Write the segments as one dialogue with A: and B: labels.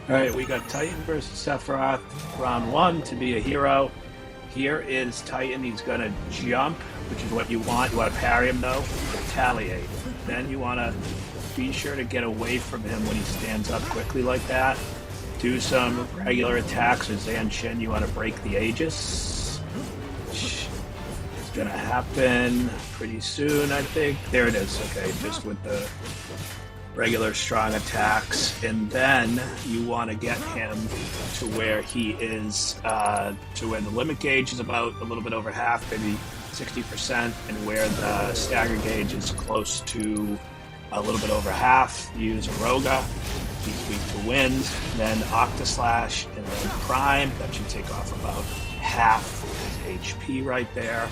A: Alright, we got Titan versus Sephiroth, round one to be a hero. Here is Titan, he's gonna jump, which is what you want. You want to parry him though, retaliate. Then you want to be sure to get away from him when he stands up quickly like that. Do some regular attacks with Zanshin, you want to break the Aegis. It's gonna happen pretty soon, I think. There it is, okay, just with the regular strong attacks, and then you want to get him to where he is to where the limit gauge is about a little bit over half, maybe 60%, and where the stagger gauge is close to a little bit over half. Use Aroga, he's weak to wind, then Octaslash, and then Prime. That should take off about half his HP right there.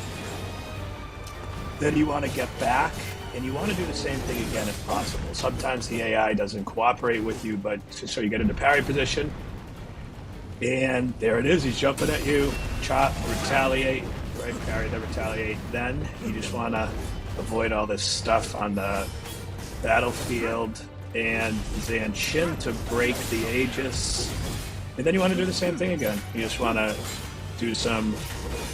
A: Then you want to get back, and you want to do the same thing again if possible. Sometimes the AI doesn't cooperate with you, but so you get into parry position. And there it is, he's jumping at you. Chop, retaliate, right? Parry, then retaliate. Then you just want to avoid all this stuff on the battlefield. And Zanshin to break the Aegis. And then you want to do the same thing again. You just want to do some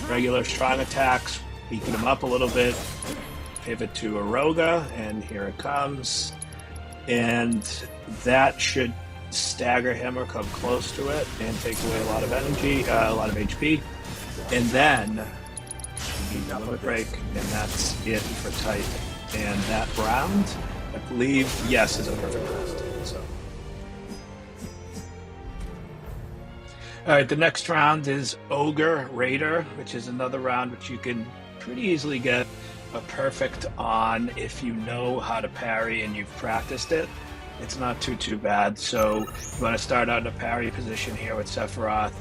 A: regular strong attacks, weaken him up a little bit. Pivot to Aroga, and here it comes. And that should stagger him or come close to it and take away a lot of energy, a lot of HP. And then you need a limit break, and that's it for Titan. And that round, I believe, yes, is a perfect round. So. Alright, the next round is Ogre Raider, which is another round which you can pretty easily get a perfect on if you know how to parry and you've practiced it. It's not too bad. So you want to start out in a parry position here with Sephiroth.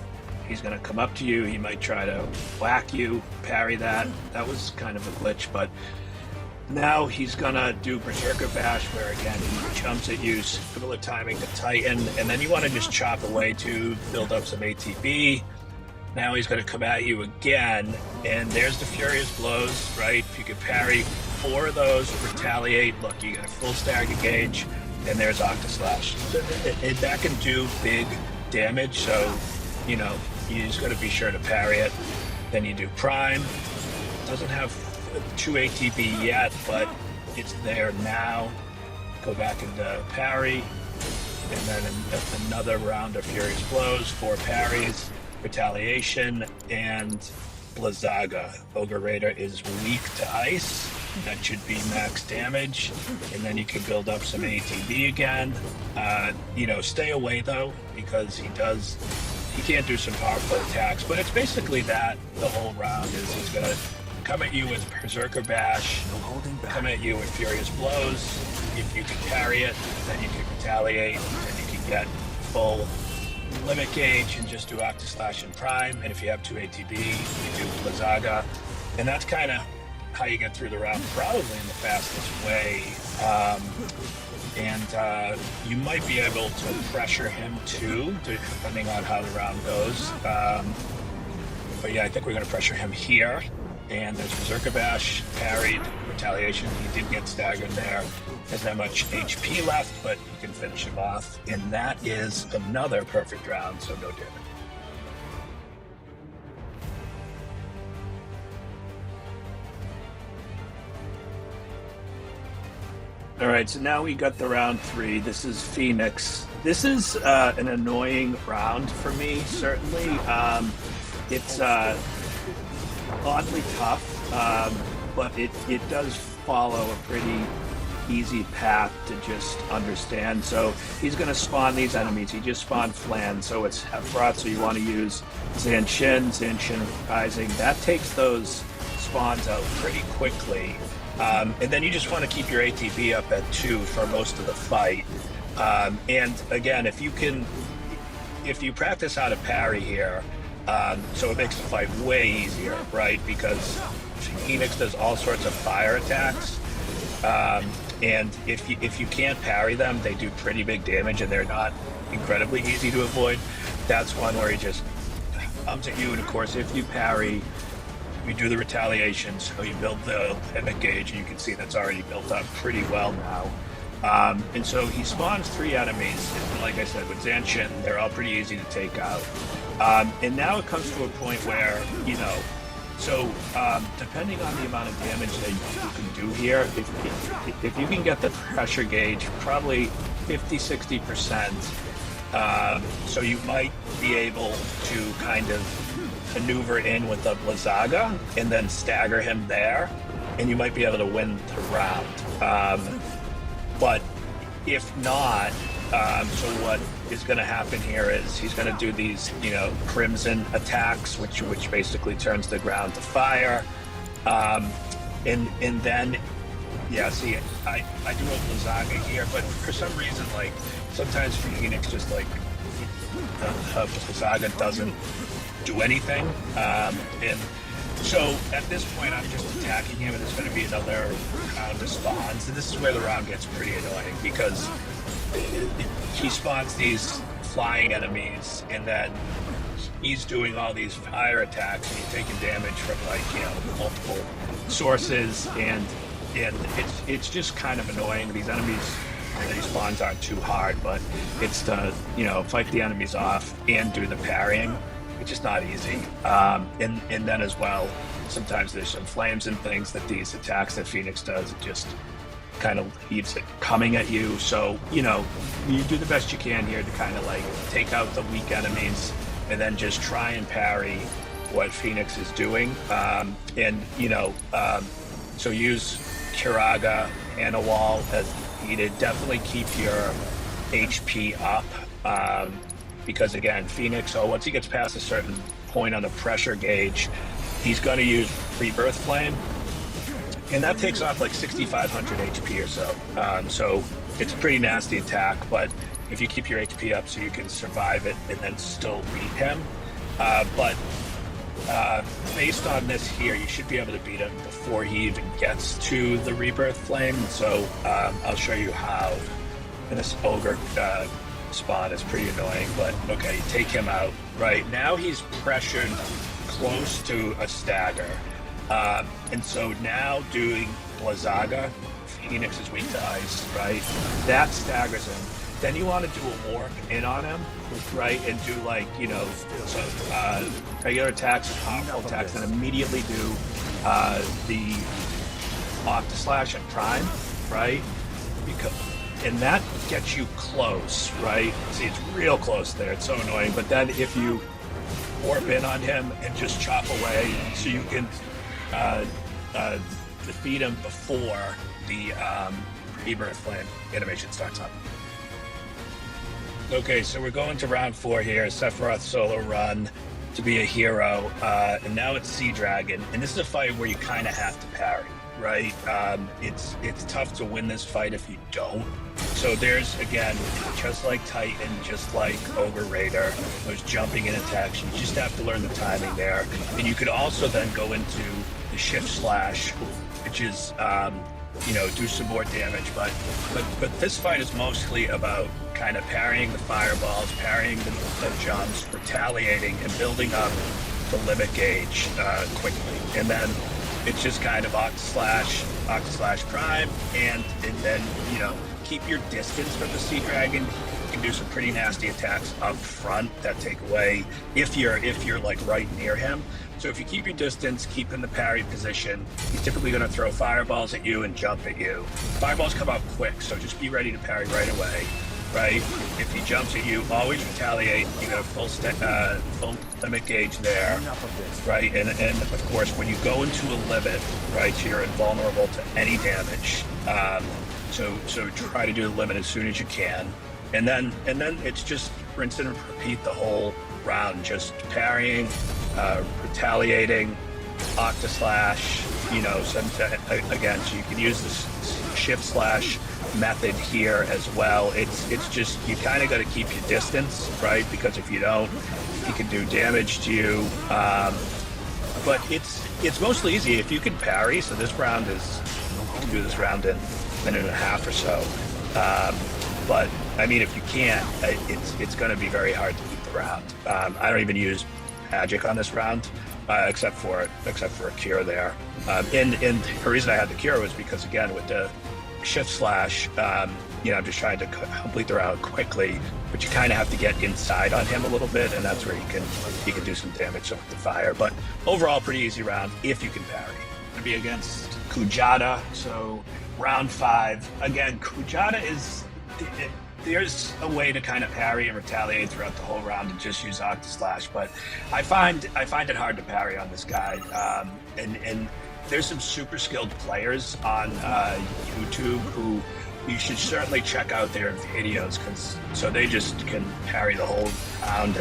A: He's going to come up to you. He might try to whack you, parry that. That was kind of a glitch, but now he's going to do Berserker Bash, where again he jumps at you, similar timing to Titan, and then you want to just chop away to build up some ATB. Now he's going to come at you again, and there's the Furious Blows, right? If you could parry 4 of those, retaliate, look, you get a full stagger gauge, and there's Octaslash. That can do big damage, so, you know, you just got to be sure to parry it. Then you do Prime. Doesn't have 2 ATB yet, but it's there now. Go back into parry, and then another round of Furious Blows, 4 parries. Retaliation, and Blizzaga. Ogre Raider is weak to ice. That should be max damage, and then you can build up some ATB again. You know, stay away though, because he can't do some powerful attacks, but it's basically that the whole round is he's gonna come at you with Berserker Bash, come at you with Furious Blows. If you can parry it, then you can retaliate, and you can get full limit gauge and just do Octaslash and Prime, and if you have 2 ATB, you do Blizzaga, and that's kind of how you get through the round, probably in the fastest way. And you might be able to pressure him too, depending on how the round goes. But yeah, I think we're going to pressure him here. And there's Berserker Bash, parried, retaliation. He did get staggered there. Doesn't have much HP left, but you can finish him off. And that is another perfect round, so no damage. All right, so now we got the round 3. This is Phoenix. This is an annoying round for me, certainly. It's oddly tough, but it does follow a pretty easy path to just understand. So he's going to spawn these enemies. He just spawned Flan, so it's Sephiroth, so you want to use Zanshin Rising. That takes those spawns out pretty quickly. And then you just want to keep your ATB up at 2 for most of the fight. And again, if you practice how to parry here, so it makes the fight way easier, right? Because Phoenix does all sorts of fire attacks. And if you can't parry them, they do pretty big damage, and they're not incredibly easy to avoid. That's one where he just comes at you, and of course, if you parry, you do the retaliation, so you build the limit gauge, and you can see that's already built up pretty well now. And so he spawns 3 enemies. And like I said, with Zanshin, they're all pretty easy to take out. And now it comes to a point where, so depending on the amount of damage that you can do here, if you can get the pressure gauge probably 50-60%, so you might be able to kind of maneuver in with the Blizzaga and then stagger him there, and you might be able to win the round. But if not, so what is going to happen here is he's going to do these, crimson attacks, which basically turns the ground to fire, and then, yeah. See, I do a Blizzaga here, but for some reason, like sometimes Phoenix just like Blizzaga doesn't do anything, and so at this point I'm just attacking him, and there's going to be another round of spawns, and this is where the round gets pretty annoying because he spawns these flying enemies, and then he's doing all these fire attacks, and he's taking damage from multiple sources, and it's just kind of annoying. These enemies, these spawns aren't too hard, but it's to fight the enemies off and do the parrying, which is not easy. And then as well, sometimes there's some flames and things that these attacks that Phoenix does, it just kind of leaves it coming at you. So, you do the best you can here to kind of like take out the weak enemies and then just try and parry what Phoenix is doing. So use Kiraga and a wall as needed. Definitely keep your HP up, because again, Phoenix, once he gets past a certain point on the pressure gauge, he's going to use Rebirth Flame. And that takes off like 6,500 HP or so. So it's a pretty nasty attack, but if you keep your HP up so you can survive it and then still beat him. But based on this here, you should be able to beat him before he even gets to the Rebirth Flame. So I'll show you how. And this Ogre spawn is pretty annoying, but okay, you take him out. Right, now he's pressured close to a stagger. And so now doing Blizzaga, Phoenix is weak to ice, right? That staggers him. Then you want to do a warp in on him, right? And do like, regular attacks, powerful attacks, and immediately do the Octaslash and Prime, right? And that gets you close, right? See, it's real close there. It's so annoying. But then if you warp in on him and just chop away so you can defeat him before the Rebirth Flame animation starts up. Okay, so we're going to round 4 here. Sephiroth solo run to be a hero, and now it's Sea Dragon, and this is a fight where you kind of have to parry, right? It's tough to win this fight if you don't. So there's, again, just like Titan, just like Ogre Raider, there's jumping in attacks. You just have to learn the timing there. And you could also then go into the Shift Slash, which is, do some more damage. But this fight is mostly about kind of parrying the fireballs, parrying the jumps, retaliating, and building up the limit gauge quickly. And then it's just kind of Octaslash Prime, and then, keep your distance from the Sea Dragon. You can do some pretty nasty attacks up front that take away if you're like right near him. So if you keep your distance, keep in the parry position, he's typically going to throw fireballs at you and jump at you. Fireballs come out quick, so just be ready to parry right away, right? If he jumps at you, always retaliate. You got a full limit gauge there, right? And of course, when you go into a limit, right, you're invulnerable to any damage. So try to do the limit as soon as you can, and then it's just rinse and repeat the whole round, just parrying, retaliating, Octaslash, again, so you can use this Shift Slash method here as well. It's just, you kind of got to keep your distance, right? Because if you don't, he can do damage to you. But it's mostly easy if you can parry. So this round is, you can do this round in a minute and a half or so. But I mean, if you can't, it's going to be very hard to beat the round. I don't even use magic on this round, except for a cure there. And the reason I had the cure was because, again, with the shift slash, just trying to complete the round quickly, but you kind of have to get inside on him a little bit, and that's where you can do some damage with the fire. But overall, pretty easy round if you can parry. Gonna be against Kujata, so round 5. Again, Kujata is... There's a way to kind of parry and retaliate throughout the whole round and just use Octaslash, but I find it hard to parry on this guy. And there's some super skilled players on YouTube who you should certainly check out their videos, so they just can parry the whole round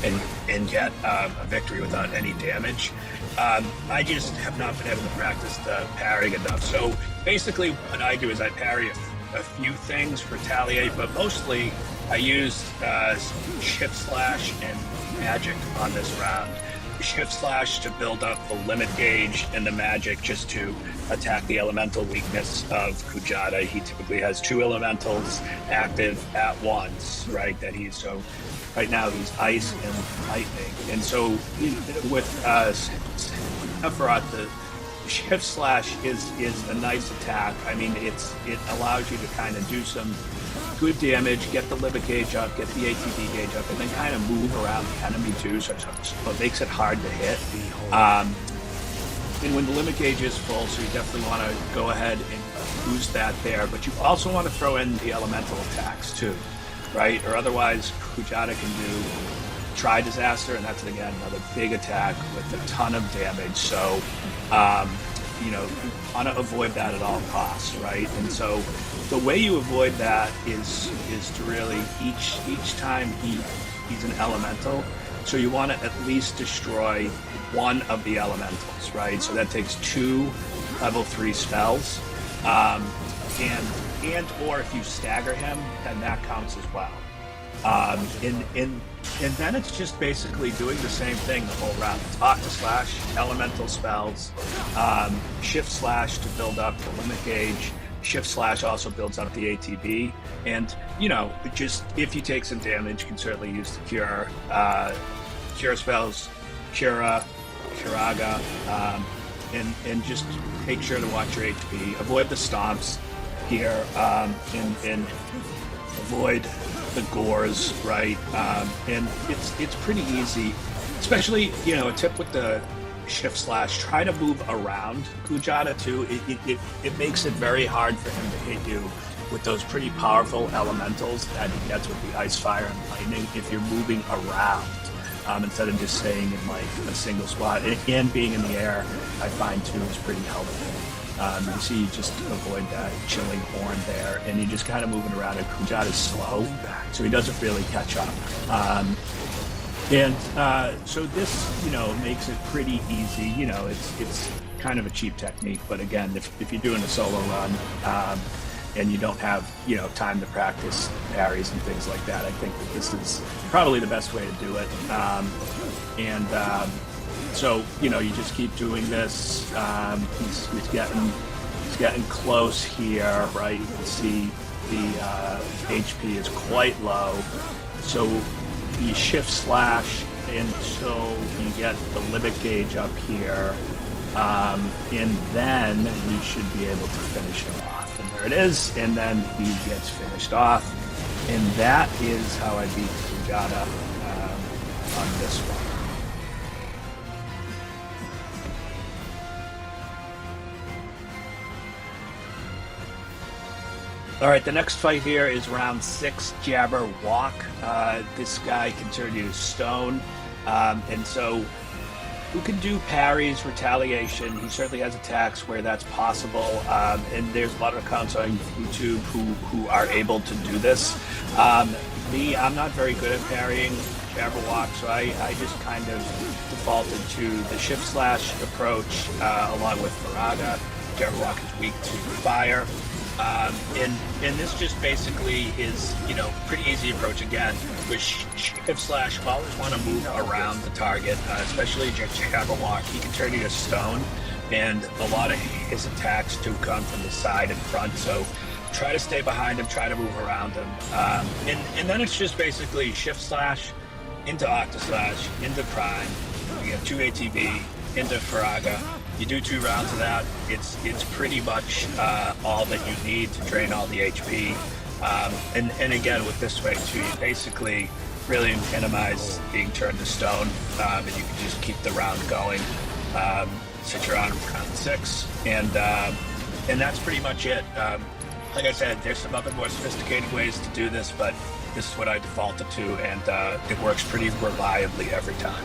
A: and get a victory without any damage. I just have not been able to practice the parrying enough. So basically what I do is I parry a few things, retaliate, but mostly I use shift slash and magic on this round. Shift slash to build up the limit gauge, and the magic just to attack the elemental weakness of Kujata. He typically has 2 elementals active at once, right? So right now he's ice and lightning, and so with Sephiroth, the shift slash is a nice attack. I mean, it allows you to kind of do some good damage, get the limit gauge up, get the ATB gauge up, and then kind of move around the enemy too, so it makes it hard to hit. And when the limit gauge is full, so you definitely want to go ahead and boost that there, but you also want to throw in the elemental attacks too, right? Or otherwise, Kujata can do Try Disaster, and that's, again, another big attack with a ton of damage. So, you want to avoid that at all costs, right? And so the way you avoid that is to really, each time he's an elemental, so you want to at least destroy one of the elementals, right? So that takes 2 level 3 spells, and or if you stagger him, then that counts as well. And then it's just basically doing the same thing the whole round. It's Octaslash, elemental spells, shift slash to build up the limit gauge. Shift slash also builds up the ATB, and just if you take some damage, you can certainly use the cure spells, Curaga, and just make sure to watch your HP. Avoid the stomps here, and avoid the gores, right? And it's pretty easy, especially a tip with the shift slash. Try to move around Kujata too. It makes it very hard for him to hit you with those pretty powerful elementals that he gets with the ice, fire, and lightning if you're moving around instead of just staying in like a single spot. And being in the air, I find too, is pretty helpful. You see, you just avoid that chilling horn there, and you're just kind of moving around. And Kujata's slow, so he doesn't really catch up. So this, makes it pretty easy. It's kind of a cheap technique, but again, if you're doing a solo run and you don't have, time to practice parries and things like that, I think that this is probably the best way to do it. So, you just keep doing this. He's getting close here, right? You can see the HP is quite low. So you shift slash until you get the limit gauge up here. And then you should be able to finish him off. And there it is. And then he gets finished off. And that is how I beat Kujata on this one. All right, the next fight here is round 6, Jabberwock. This guy can turn you to stone, and so who can do parries, retaliation. He certainly has attacks where that's possible, and there's a lot of accounts on YouTube who are able to do this. I'm not very good at parrying Jabberwock, so I just kind of defaulted to the shift slash approach along with Faraga. Jabberwock is weak to fire. And this just basically is, pretty easy approach again. With shift slash, you always want to move around the target, especially Jabberwock. He can turn you to stone, and a lot of his attacks do come from the side and front, so try to stay behind him, try to move around him. And then it's just basically shift slash into Octaslash, into Prime. You get 2 ATB, into Faraga, You do 2 rounds of that. It's pretty much all that you need to drain all the HP. And again, with this way too, you basically really minimize being turned to stone, and you can just keep the round going. Since you're on round 6, and that's pretty much it. Like I said, there's some other more sophisticated ways to do this, but this is what I defaulted to, and it works pretty reliably every time.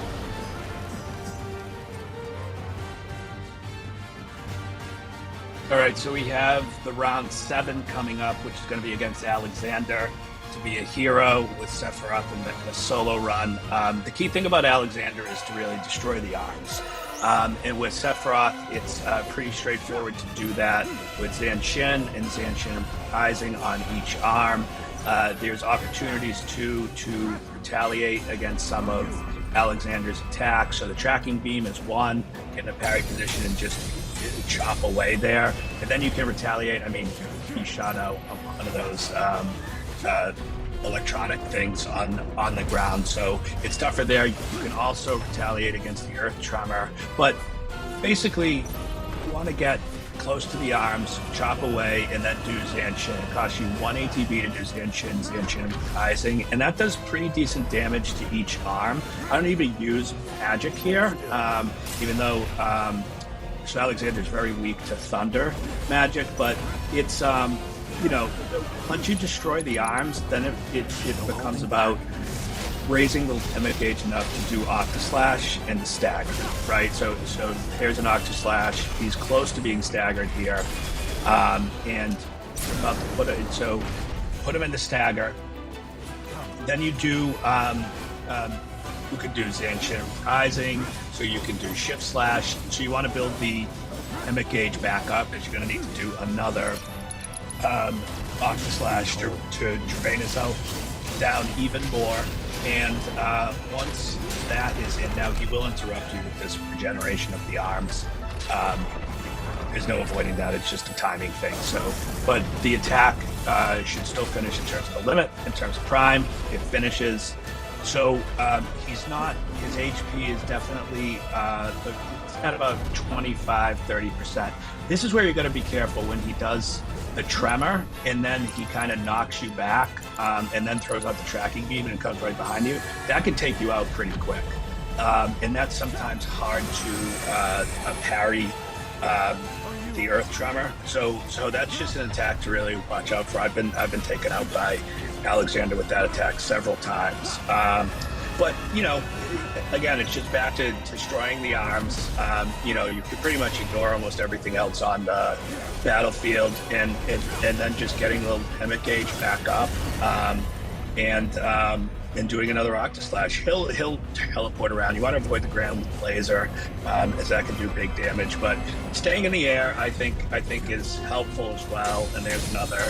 A: All right, so we have the round 7 coming up, which is going to be against Alexander to be a hero with Sephiroth in the solo run. The key thing about Alexander is to really destroy the arms. And with Sephiroth, it's pretty straightforward to do that with Zanshin and Zanshin Rising on each arm. There's opportunities to retaliate against some of Alexander's attacks. So the tracking beam is one, get in a parry position and just chop away there. And then you can retaliate. I mean, he shot out one of those electronic things on the ground, so it's tougher there. You can also retaliate against the earth tremor, but basically you want to get close to the arms, chop away, and then do Zanshin. It costs you 1 ATB to do Zanshin Rising, and that does pretty decent damage to each arm. I don't even use magic here, even though so Alexander's very weak to thunder magic, but it's you know, once you destroy the arms, then it becomes about raising the limit gauge enough to do Octaslash and to stagger, right? So there's an Octaslash. He's close to being staggered here, and about to put him in the stagger. Then you do you could do Zanshin Rising, so you can do Shift Slash. So you want to build the limit gauge back up, as you're going to need to do another Octaslash to drain himself down even more. And once that is in, now he will interrupt you with this regeneration of the arms. There's no avoiding that, it's just a timing thing. So, but the attack should still finish in terms of the limit, in terms of prime, it finishes. So he's not, his HP is definitely it's at about 25-30%. This is where you're going to be careful when he does the tremor, and then he kind of knocks you back, and then throws out the tracking beam and comes right behind you. That can take you out pretty quick, and that's sometimes hard to parry the earth tremor. So that's just an attack to really watch out for. I've been taken out by Alexander with that attack several times. But, you know, again, it's just back to destroying the arms. You know, you can pretty much ignore almost everything else on the battlefield, and then just getting the limit gauge back up, and doing another Octaslash. He'll teleport around. You want to avoid the ground laser, as that can do big damage. But staying in the air, I think is helpful as well. And there's another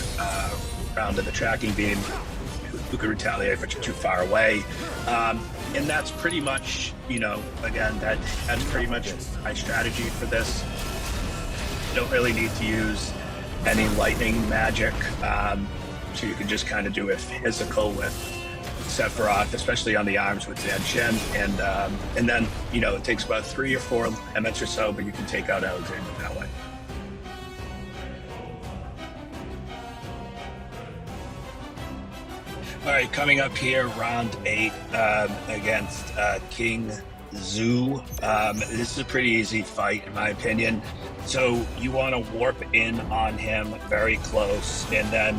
A: round of the tracking beam. Who could retaliate if you're too far away, and that's pretty much, you know, again, that's pretty much my strategy for this. You don't really need to use any lightning magic, so you can just kind of do it physical with Sephiroth, especially on the arms with Zanshin, and then, you know, it takes about 3 or 4 limits or so, but you can take out Alexander that way. All right, coming up here, round 8 against King Zu. This is a pretty easy fight, in my opinion. So you want to warp in on him very close, and then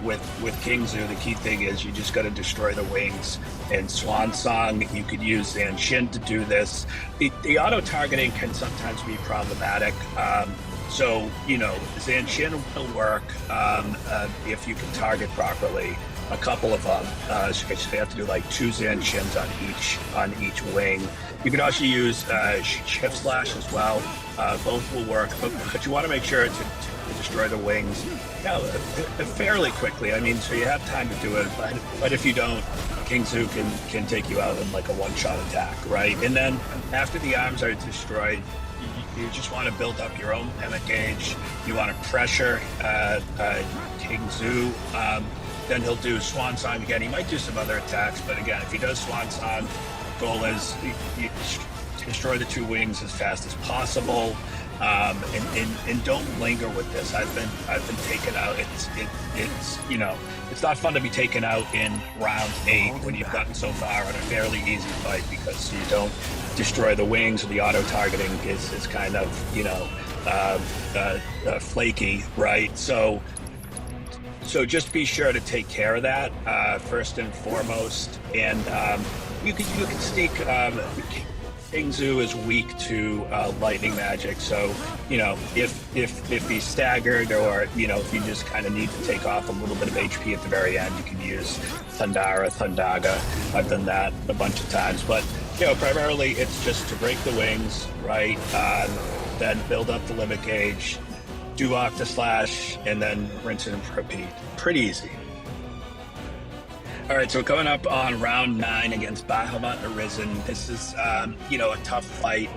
A: with King Zu, the key thing is you just got to destroy the wings. In Swan Song, you could use Zanshin to do this. The auto-targeting can sometimes be problematic. So, you know, Zanshin will work if you can target properly. A couple of them, so you have to do like 2 Zanshins on each wing. You can also use Shift Slash as well. Both will work, but you want to make sure to destroy the wings, yeah, fairly quickly. I mean, so you have time to do it, but if you don't, King Zu can take you out in like a one-shot attack, right? And then after the arms are destroyed, you just want to build up your own limit gauge. You want to pressure King Zu. Then he'll do Swan Song again. He might do some other attacks, but again, if he does Swan Song, goal is you destroy the 2 wings as fast as possible, and don't linger with this. I've been taken out. It's you know, it's not fun to be taken out in round 8 when you've gotten so far on a fairly easy fight, because you don't destroy the wings, or the auto targeting is kind of, you know, flaky, right? So just be sure to take care of that first and foremost. And you can sneak. Kingzu is weak to lightning magic, so you know, if he's staggered, or you know, if you just kind of need to take off a little bit of HP at the very end, you can use Thundaga. I've done that a bunch of times, but you know, primarily it's just to break the wings, right? Then build up the limit gauge, do Octaslash, and then rinse and repeat. Pretty easy. All right, so we're coming up on round 9 against Bahamut and Arisen. This is, you know, a tough fight.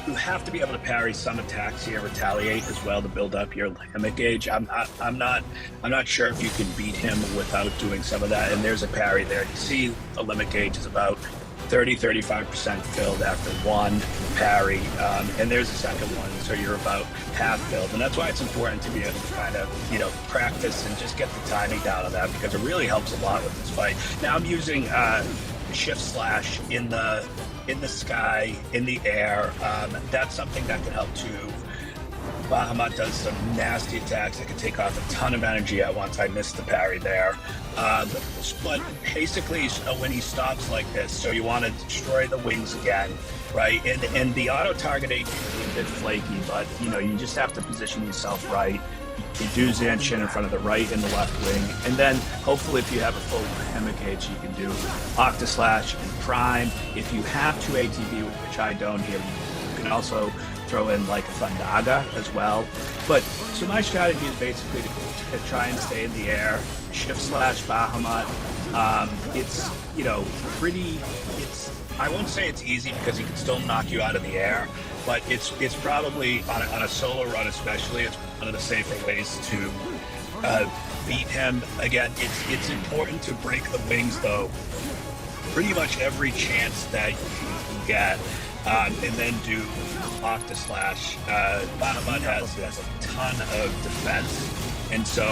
A: You have to be able to parry some attacks here, retaliate as well to build up your limit gauge. I'm not sure if you can beat him without doing some of that. And there's a parry there. You see, the limit gauge is about 35% filled after 1 parry, and there's a second one, so you're about half filled. And that's why it's important to be able to kind of, you know, practice and just get the timing down on that, because it really helps a lot with this fight. Now I'm using shift slash in the sky, in the air. That's something that can help too. Bahamut does some nasty attacks that can take off a ton of energy at once. I missed the parry there. But basically, when he stops like this, so you want to destroy the wings again, right? And the auto-targeting is a bit flaky, but, you know, you just have to position yourself right. You do Zanshin in front of the right and the left wing, and then hopefully if you have a full limit gauge, you can do Octaslash and Prime. If you have 2 ATB, which I don't here, you can also throw in like a Thundaga as well. But so my strategy is basically to try and stay in the air, shift slash Bahamut. It's, you know, I won't say it's easy, because he can still knock you out of the air, but it's probably on a solo run especially, it's one of the safer ways to beat him. Again, it's important to break the wings though, pretty much every chance that you can get, and then do Octaslash. Bahamut has a ton of defense, and so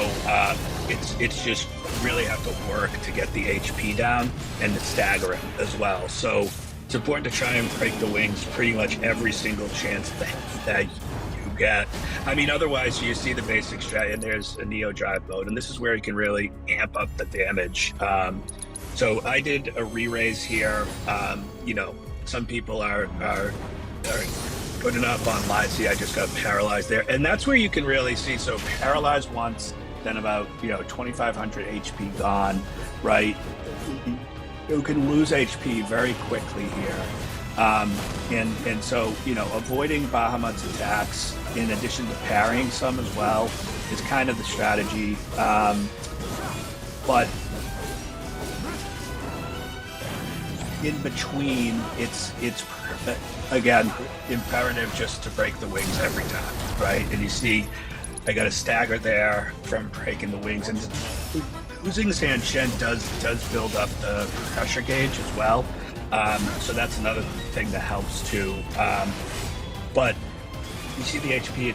A: it's just really have to work to get the HP down and to stagger him as well. So it's important to try and break the wings pretty much every single chance that you get. I mean, otherwise you see the basic strat, and there's a Neo Drive mode, and this is where you can really amp up the damage. So I did a re-raise here. You know, some people are good enough on live. See, I just got paralyzed there, and that's where you can really see. So paralyzed once, then about, you know, 2,500 HP gone, right? You can lose HP very quickly here, and so, you know, avoiding Bahamut's attacks in addition to parrying some as well is kind of the strategy. But in between, it's again imperative just to break the wings every time, right? And you see, I got a stagger there from breaking the wings, and losing Zanshin does build up the pressure gauge as well. So that's another thing that helps too. But you see the HP,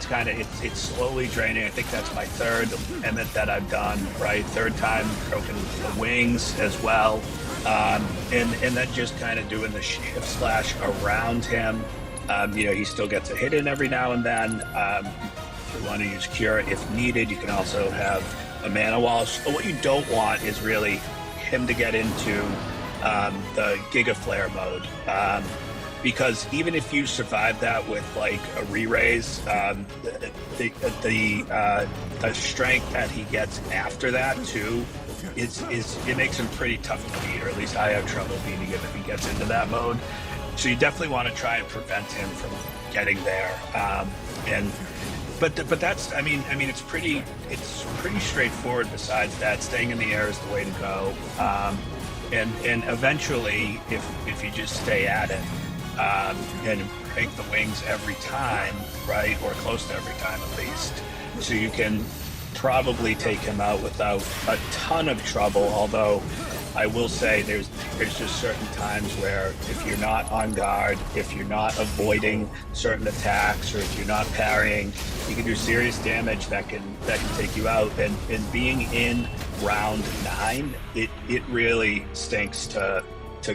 A: it's slowly draining. I think that's my 3rd emmet that I've done, right? 3rd time broken the wings as well. And then just kind of doing the shift slash around him. You know, he still gets a hit in every now and then. If you want to use Cure if needed, you can also have a mana wall. So what you don't want is really him to get into the Giga Flare mode, because even if you survive that with like a re-raise, the strength that he gets after that too it makes him pretty tough to beat, or at least I have trouble beating him if he gets into that mode. So you definitely want to try and prevent him from getting there. But that's, I mean, it's pretty straightforward. Besides that, staying in the air is the way to go. And eventually, if you just stay at it, and break the wings every time, right, or close to every time at least, so you can probably take him out without a ton of trouble. Although I will say there's just certain times where if you're not on guard, if you're not avoiding certain attacks, or if you're not parrying, you can do serious damage that can take you out. And being in round 9, it really stinks to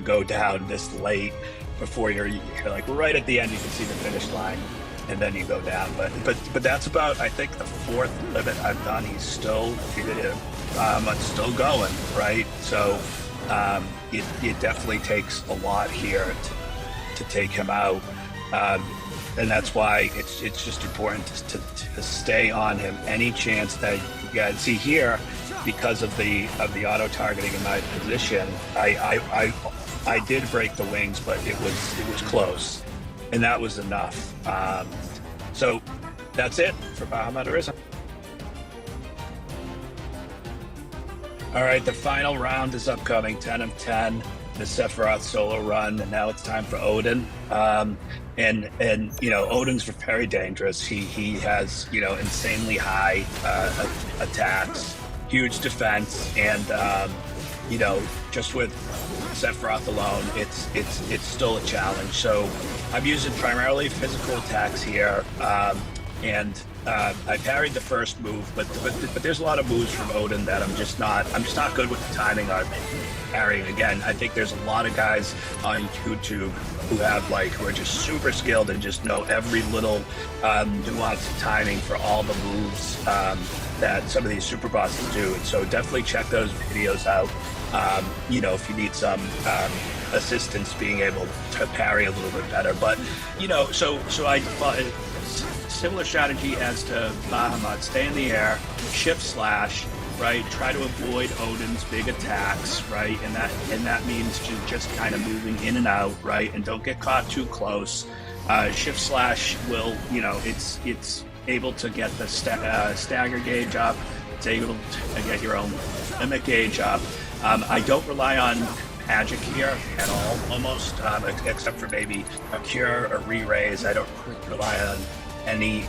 A: go down this late before you're like right at the end. You can see the finish line, and then you go down. But that's about, I think, the 4th limit I've done. He's still still going, right? So it definitely takes a lot here to take him out, and that's why it's just important to stay on him any chance that you get. See here, because of the auto targeting in my position, I did break the wings, but it was close, and that was enough. So that's it for Bahamut Arisen. All right, the final round is upcoming, 10 of 10, the Sephiroth solo run, and now it's time for Odin. And Odin's very dangerous. He has insanely high attacks, huge defense, and just with Sephiroth alone, it's still a challenge. So I'm using primarily physical attacks here, and I parried the first move, but there's a lot of moves from Odin that I'm just not good with the timing on parrying. Again, I think there's a lot of guys on YouTube who are just super skilled and just know every little nuance of timing for all the moves that some of these super bosses do. And so definitely check those videos out. If you need some assistance being able to parry a little bit better. But so I similar strategy as to Bahamut: stay in the air, shift slash, right? Try to avoid Odin's big attacks, right? And that means just kind of moving in and out, right? And don't get caught too close. Shift slash will, it's able to get the stagger gauge up. It's able to get your own limit gauge up. I don't rely on magic here at all, almost, except for maybe a cure or re-raise. I don't rely on any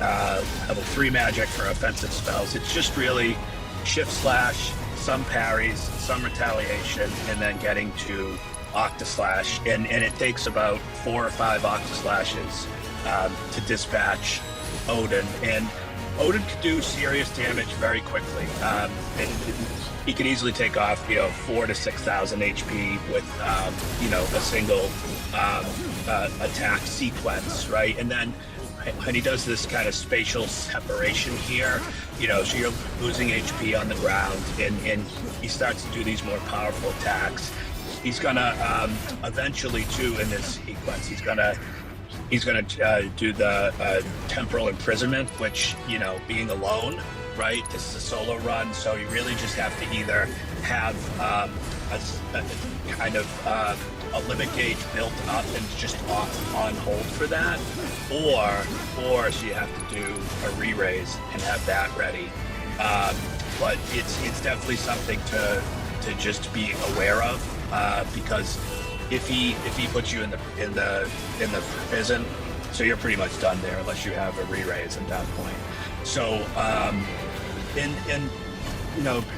A: level 3 magic for offensive spells. It's just really shift slash, some parries, some retaliation, and then getting to Octaslash. And it takes about 4 or 5 Octaslashes to dispatch Odin. And Odin can do serious damage very quickly. He could easily take off, 4,000 to 6,000 HP with, a single attack sequence, right? And then when he does this kind of spatial separation here, so you're losing HP on the ground, and he starts to do these more powerful attacks. He's gonna eventually, too, in this sequence, he's gonna do the temporal imprisonment, which, being alone, right? This is a solo run, so you really just have to either have a kind of a limit gauge built up and just on hold for that, or so you have to do a re-raise and have that ready. But it's definitely something to just be aware of, because if he puts you in the prison, so you're pretty much done there unless you have a re-raise at that point. So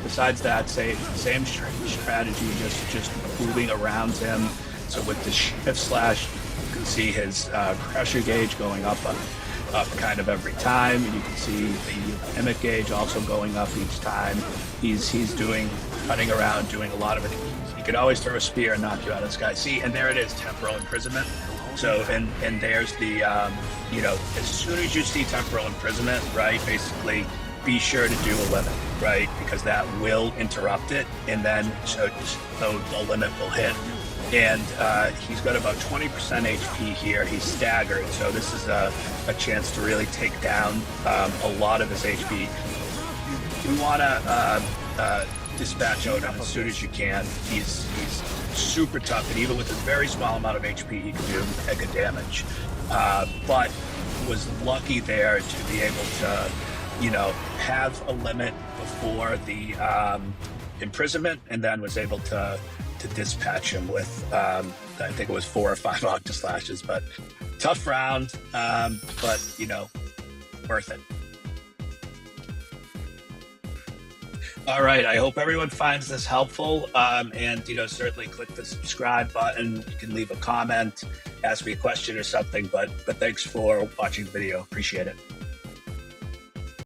A: besides that, same strategy, just moving around him. So with the shift slash, you can see his pressure gauge going up kind of every time, and you can see the limit gauge also going up each time. He's cutting around, doing a lot of it. You can always throw a spear and knock you out of this guy. See, and there it is, temporal imprisonment. So, and there's the, as soon as you see temporal imprisonment, right, basically be sure to do a limit, right, because that will interrupt it, and then so the limit will hit. And he's got about 20% HP here. He's staggered, so this is a chance to really take down a lot of his HP. You want to dispatch Odin as soon as you can. He's super tough, and even with a very small amount of HP, he can do mega damage. But was lucky there to be able to, have a limit before the imprisonment, and then was able to dispatch him with, I think it was 4 or 5 Octaslashes. But tough round, but worth it. All right. I hope everyone finds this helpful. And, certainly click the subscribe button. You can leave a comment, ask me a question or something. But thanks for watching the video. Appreciate it.